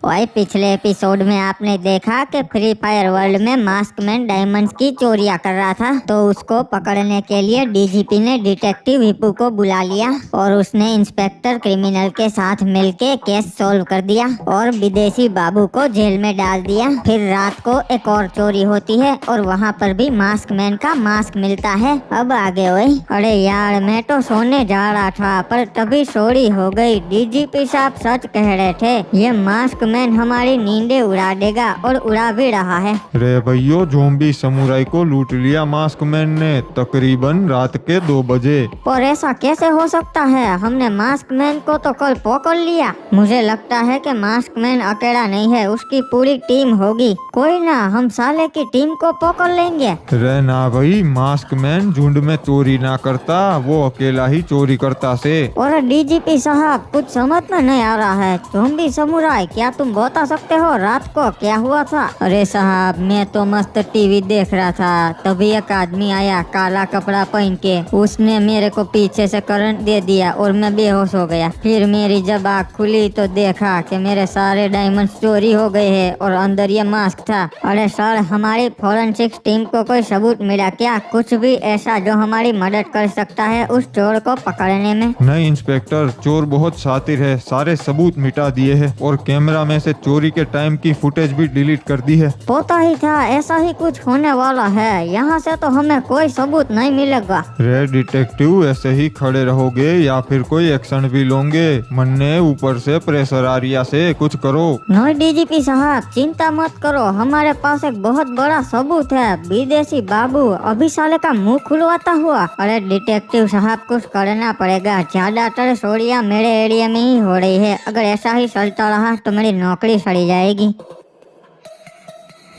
वही पिछले एपिसोड में आपने देखा कि फ्री फायर वर्ल्ड में मास्कमैन डायमंड्स की चोरियां कर रहा था, तो उसको पकड़ने के लिए डीजीपी ने डिटेक्टिव हिप्पू को बुला लिया और उसने इंस्पेक्टर क्रिमिनल के साथ मिलके केस सोल्व कर दिया और विदेशी बाबू को जेल में डाल दिया। फिर रात को एक और चोरी होती है और वहाँ पर भी मास्कमैन का मास्क मिलता है। अब आगे वही, अरे यार मैं तो सोने जा रहा था पर तभी चोरी हो गई। डीजीपी साहब सच कह रहे थे, ये मास्कमैन हमारी नींदें उड़ा देगा और उड़ा भी रहा है। रे भैयो, ज़ॉम्बी समुराई को लूट लिया मास्कमैन ने तकरीबन रात के 2 बजे। और ऐसा कैसे हो सकता है? हमने मास्कमैन को तो कल पकड़ लिया। मुझे लगता है कि मास्कमैन अकेला नहीं है, उसकी पूरी टीम होगी। कोई ना, हम साले की टीम को पकड़ लेंगे। रे ना भाई, मास्कमैन झुंड में चोरी ना करता, वो अकेला ही चोरी करता से। और डीजीपी साहब, कुछ समझ में नहीं आ रहा है। ज़ॉम्बी समुराई, क्या तुम बता सकते हो रात को क्या हुआ था? अरे साहब, मैं तो मस्त टीवी देख रहा था, तभी एक आदमी आया काला कपड़ा पहन के। उसने मेरे को पीछे से करंट दे दिया और मैं बेहोश हो गया। फिर मेरी जब आँख खुली तो देखा कि मेरे सारे डायमंड चोरी हो गए हैं और अंदर ये मास्क था। अरे सर, हमारी फॉरेंसिक टीम को कोई सबूत मिला क्या? कुछ भी ऐसा जो हमारी मदद कर सकता है उस चोर को पकड़ने में? नहीं इंस्पेक्टर, चोर बहुत शातिर है, सारे सबूत मिटा दिए हैं और कैमरा में से चोरी के टाइम की फुटेज भी डिलीट कर दी है। पता ही था ऐसा ही कुछ होने वाला है। यहाँ से तो हमें कोई सबूत नहीं मिलेगा। रे डिटेक्टिव, ऐसे ही खड़े रहोगे या फिर कोई एक्शन भी लोगे? मन्ने ऊपर से प्रेशर आ रिया से कुछ करो। नहीं डीजीपी साहब, चिंता मत करो, हमारे पास एक बहुत बड़ा सबूत है। विदेशी बाबू अभी साले का मुंह खुलवाता हुआ। अरे डिटेक्टिव साहब, कुछ करना पड़ेगा। ज्यादातर चोरियां मेरे एरिया में ही हो रही है। अगर ऐसा ही चलता रहा तो मेरी नौकरी सड़ी जाएगी।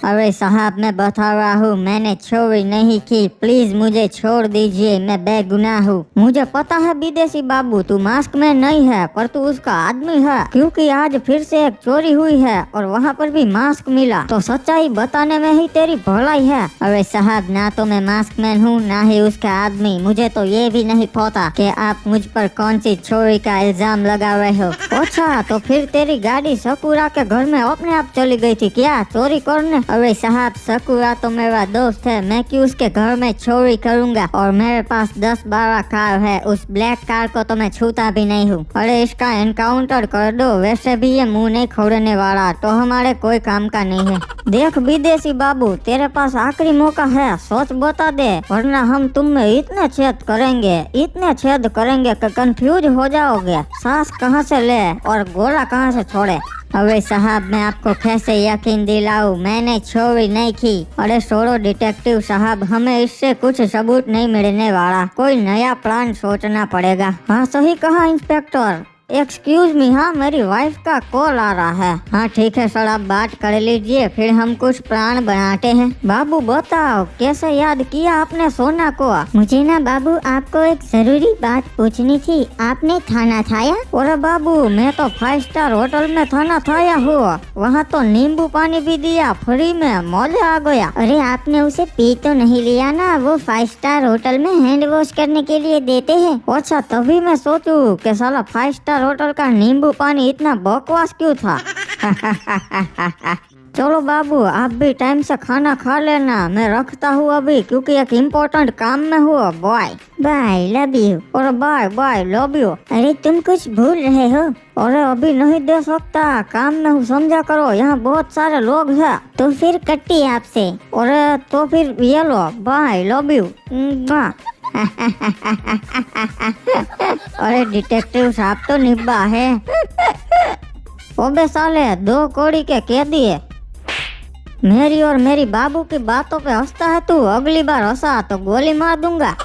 अरे साहब, मैं बता रहा हूँ, मैंने चोरी नहीं की। प्लीज मुझे छोड़ दीजिए, मैं बेगुनाह हूँ। मुझे पता है विदेशी बाबू, तू मास्क में नहीं है पर तू उसका आदमी है, क्योंकि आज फिर से एक चोरी हुई है और वहाँ पर भी मास्क मिला। तो सच्चाई बताने में ही तेरी भलाई है। अरे साहब, ना तो मैं मास्क मैन हूँ ना ही उसका आदमी। मुझे तो ये भी नहीं पता कि आप मुझ पर कौन सी चोरी का इल्जाम लगा रहे हो। अच्छा, तो फिर तेरी गाड़ी सकुरा के घर में अपने आप चली गई थी क्या चोरी करने? अरे साहब, सकुरा तो मेरा दोस्त है, मैं क्यों उसके घर में चोरी करूंगा? और मेरे पास 10-12 कार है, उस ब्लैक कार को तो मैं छूता भी नहीं हूँ। अरे इसका एनकाउंटर कर दो, वैसे भी ये मुंह नहीं खोलने वाला, तो हमारे कोई काम का नहीं है। देख विदेशी बाबू, तेरे पास आखिरी मौका है, सोच बता दे, वरना हम तुम में इतने छेद करेंगे कि कंफ्यूज हो जाओगे। सांस कहाँ से ले और गोला कहाँ से छोड़े। अरे साहब, मैं आपको कैसे यकीन दिलाऊं, मैंने चोरी नहीं की। अरे छोड़ो डिटेक्टिव साहब, हमें इससे कुछ सबूत नहीं मिलने वाला, कोई नया प्लान सोचना पड़ेगा। हाँ सही कहा इंस्पेक्टर। एक्सक्यूज मी, हाँ मेरी वाइफ का कॉल आ रहा है। हाँ ठीक है सर, आप बात कर लीजिए, फिर हम कुछ प्लान बनाते हैं। बाबू बताओ, कैसे याद किया आपने सोना को? मुझे ना बाबू, आपको एक जरूरी बात पूछनी थी। आपने खाना खाया? अरे बाबू, मैं तो 5 स्टार होटल में खाना खाया हूँ, वहाँ तो नींबू पानी भी दिया फ्री में, मजा आ गया। अरे आपने उसे पी तो नहीं लिया ना? वो 5 स्टार होटल में हैंड वॉश करने के लिए देते हैं। अच्छा, तभी मैं सोचूं कि साला 5 स्टार होटल का नींबू पानी इतना बकवास क्यों था। चलो बाबू, आप भी टाइम से खाना खा लेना, मैं रखता हूँ अभी, क्योंकि एक इम्पोर्टेंट काम में हूँ। Bye bye, love you. और बाय बाय, लव यू। अरे तुम कुछ भूल रहे हो। अरे अभी नहीं दे सकता, काम में हूँ, समझा करो, यहाँ बहुत सारे लोग हैं। तो फिर कट्टी आपसे। अरे तो फिर ये लो, बाय, लव यू। अरे डिटेक्टिव साहब तो निब्बा है। ओबे साले, 2 कौड़ी के कैदी है। मेरी और मेरी बाबू की बातों पे हंसता है तू, अगली बार हंसा तो गोली मार दूंगा।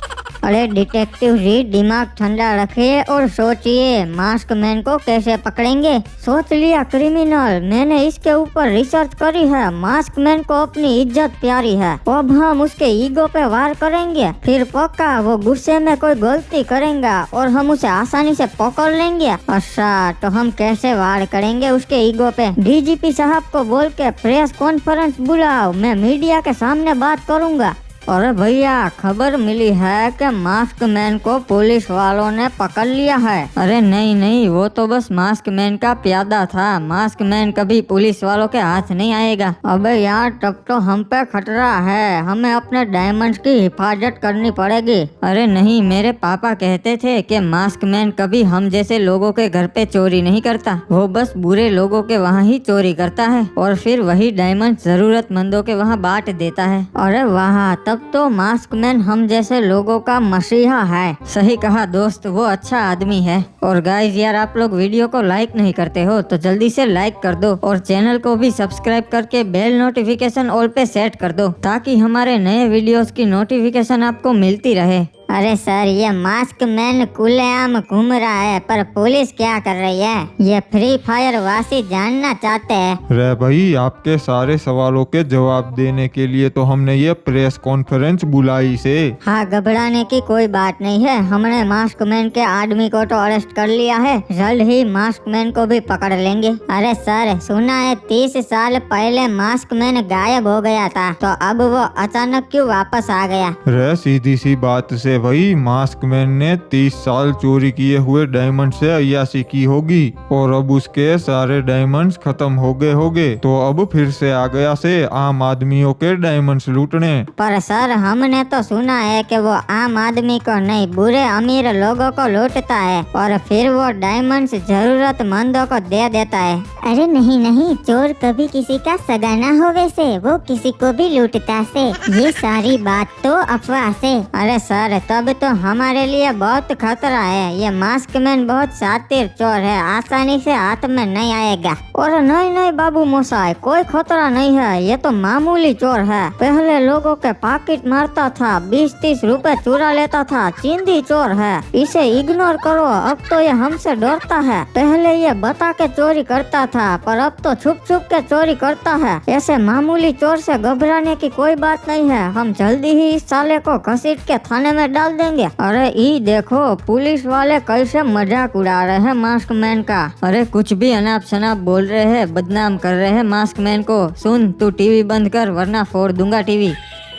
अरे डिटेक्टिव जी, दिमाग ठंडा रखिए और सोचिए मास्क मैन को कैसे पकड़ेंगे। सोच लिया क्रिमिनल, मैंने इसके ऊपर रिसर्च करी है। मास्क मैन को अपनी इज्जत प्यारी है, अब हम उसके ईगो पे वार करेंगे, फिर पक्का वो गुस्से में कोई गलती करेगा और हम उसे आसानी से पकड़ लेंगे। अच्छा, तो हम कैसे वार करेंगे उसके ईगो पे? डीजीपी साहब को बोल के प्रेस कॉन्फ्रेंस बुलाओ, मैं मीडिया के सामने बात करूंगा। अरे भैया, खबर मिली है कि मास्क मैन को पुलिस वालों ने पकड़ लिया है। अरे नहीं नहीं, वो तो बस मास्क मैन का प्यादा था। मास्क मैन कभी पुलिस वालों के हाथ नहीं आएगा। अबे यार, तब तो हम पे खतरा है, हमें अपने डायमंड्स की हिफाजत करनी पड़ेगी। अरे नहीं, मेरे पापा कहते थे कि मास्क मैन कभी हम जैसे लोगों के घर पे चोरी नहीं करता, वो बस बुरे लोगों के वहाँ ही चोरी करता है और फिर वही डायमंड जरूरतमंदों के वहाँ बांट देता है। अरे वाह, तब तो मास्क मैन हम जैसे लोगों का मसीहा है। सही कहा दोस्त, वो अच्छा आदमी है। और गाइस यार, आप लोग वीडियो को लाइक नहीं करते हो तो जल्दी से लाइक कर दो और चैनल को भी सब्सक्राइब करके बेल नोटिफिकेशन ऑल पे सेट कर दो ताकि हमारे नए वीडियोस की नोटिफिकेशन आपको मिलती रहे। अरे सर, ये मास्क मैन खुलेआम घूम रहा है, पर पुलिस क्या कर रही है? ये फ्री फायर वासी जानना चाहते हैं। रे भाई, आपके सारे सवालों के जवाब देने के लिए तो हमने ये प्रेस कॉन्फ्रेंस बुलाई से। हाँ, घबराने की कोई बात नहीं है। हमने मास्क मैन के आदमी को तो अरेस्ट कर लिया है, जल्द ही मास्क मैन को भी पकड़ लेंगे। अरे सर, सुना है 30 साल पहले मास्क मैन गायब हो गया था, तो अब वो अचानक क्यों वापस आ गया? रे सीधी सी बात से भाई, मास्क मैन ने 30 साल चोरी किए हुए डायमंड से अय्याशी की होगी और अब उसके सारे डायमंड्स खत्म हो गए तो अब फिर से आ गया से आम आदमियों के डायमंड्स लूटने। पर सर, हमने तो सुना है कि वो आम आदमी को नहीं, बुरे अमीर लोगों को लूटता है और फिर वो डायमंड्स जरूरतमंदों को दे देता है। अरे नहीं नहीं, चोर कभी किसी का सगा ना हो, वैसे वो किसी को भी लूटता से। ये सारी बात तो अफवाह से। अरे सर, तब तो हमारे लिए बहुत खतरा है। ये मास्क मैन बहुत शातिर चोर है, आसानी से हाथ में नहीं आएगा। और नहीं नहीं बाबू मोसाई, कोई खतरा नहीं है, ये तो मामूली चोर है। पहले लोगों के पॉकेट मारता था, 20-30 रुपए चुरा लेता था, चिंदी चोर है, इसे इग्नोर करो। अब तो ये हमसे डरता है। पहले ये बता के चोरी करता था, पर अब तो छुप छुप के चोरी करता है। ऐसे मामूली चोर से घबराने की कोई बात नहीं है। हम जल्दी ही इस साले को घसीट के थाने में डाल देंगे। अरे ई देखो, पुलिस वाले कैसे मजाक उड़ा रहे हैं मास्क मैन का। अरे कुछ भी अनाप शनाप बोल रहे हैं, बदनाम कर रहे हैं मास्क मैन को। सुन, तू टीवी बंद कर वरना फोड़ दूंगा टीवी।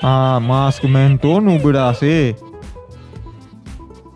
हाँ, मास्क मैन तो नुबड़ा से।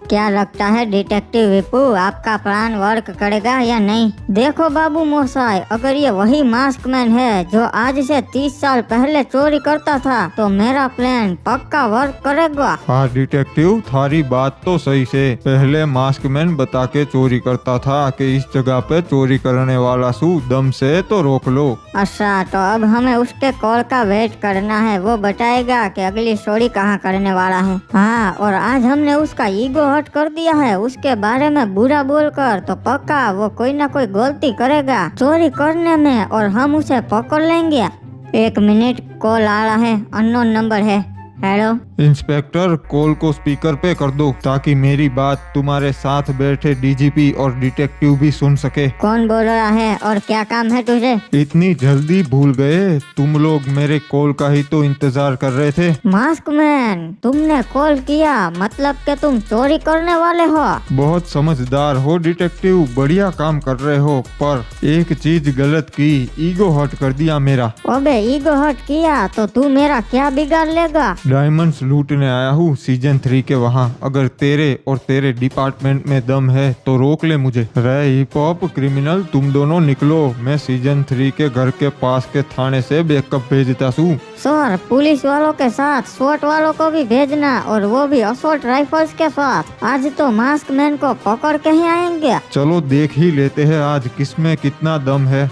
क्या लगता है डिटेक्टिव विपू, आपका प्लान वर्क करेगा या नहीं? देखो बाबू मोसाई, अगर ये वही मास्क मैन है जो आज से 30 साल पहले चोरी करता था, तो मेरा प्लान पक्का वर्क करेगा। हाँ डिटेक्टिव, थारी बात तो सही से। पहले मास्क मैन बता के चोरी करता था कि इस जगह पे चोरी करने वाला सू दम से तो रोक लो। अच्छा, तो अब हमें उसके कॉल का वेट करना है। वो बताएगा कि अगली चोरी कहाँ करने वाला है। हाँ, और आज हमने उसका ईगो हर्ट कर दिया है। उसके बारे में बुरा बोलकर तो पक्का वो कोई ना कोई गलती करेगा चोरी करने में और हम उसे पकड़ लेंगे। 1 मिनट, कॉल आ रहा है, अननोन नंबर है। हेलो इंस्पेक्टर, कॉल को स्पीकर पे कर दो ताकि मेरी बात तुम्हारे साथ बैठे डीजीपी और डिटेक्टिव भी सुन सके। कौन बोल रहा है और क्या काम है तुझे? इतनी जल्दी भूल गए? तुम लोग मेरे कॉल का ही तो इंतजार कर रहे थे। मास्क मैन, तुमने कॉल किया, मतलब कि तुम चोरी करने वाले हो? बहुत समझदार हो डिटेक्टिव, बढ़िया काम कर रहे हो, पर एक चीज गलत की, ईगो हर्ट कर दिया मेरा। अबे ईगो हर्ट किया तो तू मेरा क्या बिगाड़ लेगा? डायमंड्स लूटने आया हूँ सीजन 3 के वहाँ। अगर तेरे और तेरे डिपार्टमेंट में दम है तो रोक ले मुझे। रे हिप हॉप क्रिमिनल, तुम दोनों निकलो, मैं सीजन 3 के घर के पास के थाने से बैकअप भेजता हूँ। सर, पुलिस वालों के साथ शॉट वालों को भी भेजना, और वो भी असॉल्ट राइफल्स के साथ। आज तो मास्क मैन को पकड़ के ही आएंगे। चलो देख ही लेते हैं आज किसमें कितना दम है।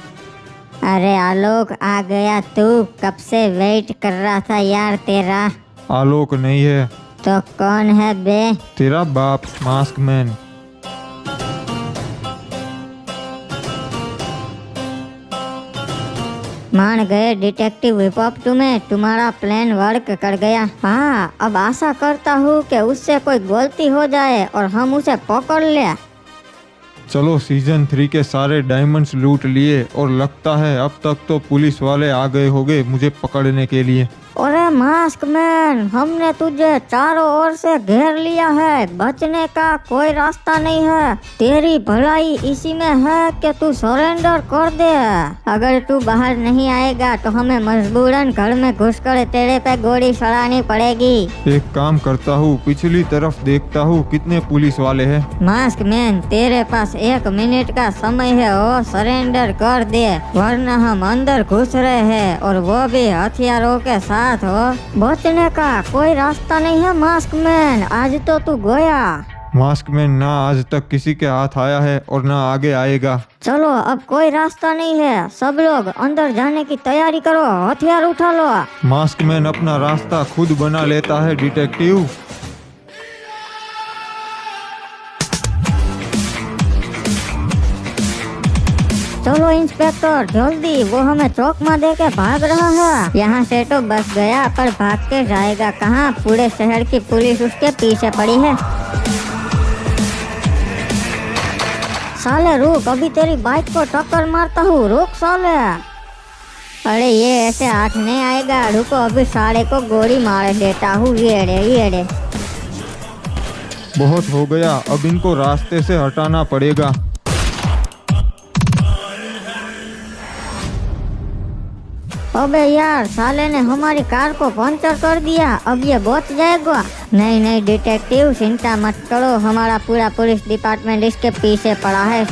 अरे आलोक, आ गया तू? कब से वेट कर रहा था यार तेरा। आलोक नहीं है तो कौन है बे? तेरा बाप मास्क मैन। मान गए डिटेक्टिव हिप हॉप, तुम्हारा प्लान वर्क कर गया। हाँ, अब आशा करता हूँ कि उससे कोई गलती हो जाए और हम उसे पकड़ ले। चलो सीजन 3 के सारे डायमंड्स लूट लिए और लगता है अब तक तो पुलिस वाले आ गए होंगे मुझे पकड़ने के लिए। अरे मास्क मैन, हमने तुझे चारों ओर से घेर लिया है, बचने का कोई रास्ता नहीं है। तेरी भलाई इसी में है कि तू सरेंडर कर दे। अगर तू बाहर नहीं आएगा तो हमें मजबूरन घर में घुसकर तेरे पे गोली चलानी पड़ेगी। एक काम करता हूँ, पिछली तरफ देखता हूँ कितने पुलिस वाले हैं। मास्क मैन, तेरे पास 1 मिनट का समय है, वो सरेंडर कर दे, वरना हम अंदर घुस रहे हैं और वो भी हथियारों के साथ हो। बचने का कोई रास्ता नहीं है मास्क मैन, आज तो तू गया। मास्क मैन, ना आज तक किसी के हाथ आया है और ना आगे आएगा। चलो अब कोई रास्ता नहीं है, सब लोग अंदर जाने की तैयारी करो, हथियार उठा लो। मास्क मैन अपना रास्ता खुद बना लेता है डिटेक्टिव। चलो इंस्पेक्टर जल्दी, वो हमें चौकमा दे के भाग रहा है। यहाँ से तो बच गया, पर भाग के जाएगा कहाँ? पूरे शहर की पुलिस उसके पीछे पड़ी है। साले रुक, अभी तेरी बाइक को टक्कर मारता हूँ, रुक साले। अरे ये ऐसे हाथ नहीं आएगा, रुको अभी साले को गोली मार देता हूँ। ये रे। बहुत हो गया, अब इनको रास्ते से हटाना पड़ेगा। अबे यार, साले ने हमारी कार को पंचर कर दिया, अब ये बच जाएगा। नहीं डिटेक्टिव, चिंता मत करो, हमारा पूरा पुलिस डिपार्टमेंट इसके पीछे पड़ा है।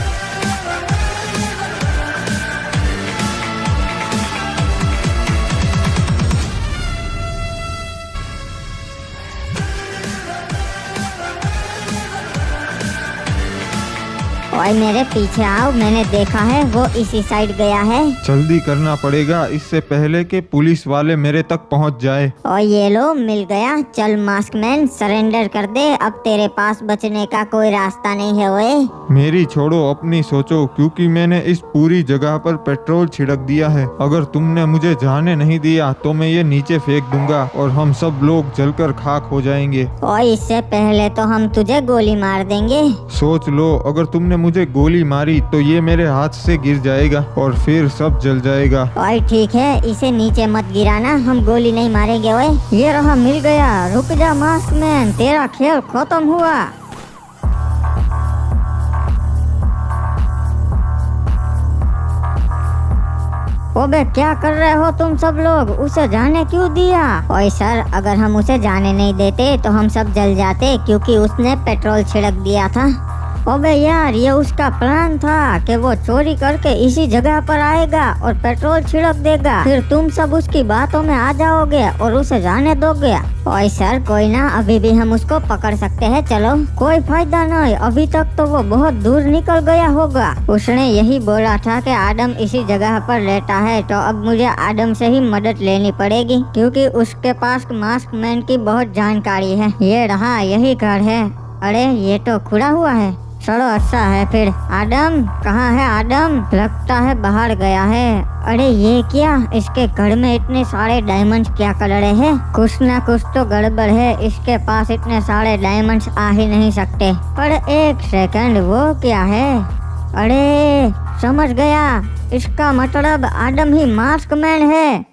ओए मेरे पीछे आओ, मैंने देखा है वो इसी साइड गया है। जल्दी करना पड़ेगा इससे पहले कि पुलिस वाले मेरे तक पहुंच जाए। और ये लो, मिल गया। चल मास्क मैन, सरेंडर कर दे, अब तेरे पास बचने का कोई रास्ता नहीं है। ओए मेरी छोड़ो, अपनी सोचो, क्योंकि मैंने इस पूरी जगह पर पेट्रोल छिड़क दिया है। अगर तुमने मुझे जाने नहीं दिया तो मैं ये नीचे फेंक दूंगा और हम सब लोग जलकर खाक हो जाएंगे। और इससे पहले तो हम तुझे गोली मार देंगे। सोच लो, अगर तुमने मुझे गोली मारी तो ये मेरे हाथ से गिर जाएगा और फिर सब जल जाएगा। और ठीक है, इसे नीचे मत गिराना, हम गोली नहीं मारेंगे। ओए ये रहा, मिल गया। रुक जा मास्क मैन, तेरा खेल खत्म हुआ। ओबे क्या कर रहे हो तुम सब लोग? उसे जाने क्यों दिया? ओए सर, अगर हम उसे जाने नहीं देते तो हम सब जल जाते, क्योंकि उसने पेट्रोल छिड़क दिया था। अबे यार, ये उसका प्लान था कि वो चोरी करके इसी जगह पर आएगा और पेट्रोल छिड़क देगा, फिर तुम सब उसकी बातों में आ जाओगे और उसे जाने दोगे। ओए सर, कोई ना, अभी भी हम उसको पकड़ सकते हैं। चलो, कोई फायदा नहीं, अभी तक तो वो बहुत दूर निकल गया होगा। उसने यही बोला था कि आदम इसी जगह पर रहता है, तो अब मुझे आदम से ही मदद लेनी पड़ेगी, क्योंकि उसके पास मास्क मैन की बहुत जानकारी है। ये रहा, यही घर है। अरे ये तो खुला हुआ है। चलो अच्छा है फिर। आदम कहाँ है? आदम लगता है बाहर गया है। अरे ये क्या, इसके घर में इतने सारे डायमंड्स क्या कर रहे हैं? कुछ ना कुछ तो गड़बड़ है, इसके पास इतने सारे डायमंड्स आ ही नहीं सकते। पर एक सेकंड, वो क्या है? अरे समझ गया, इसका मतलब आदम ही मास्क मैन है।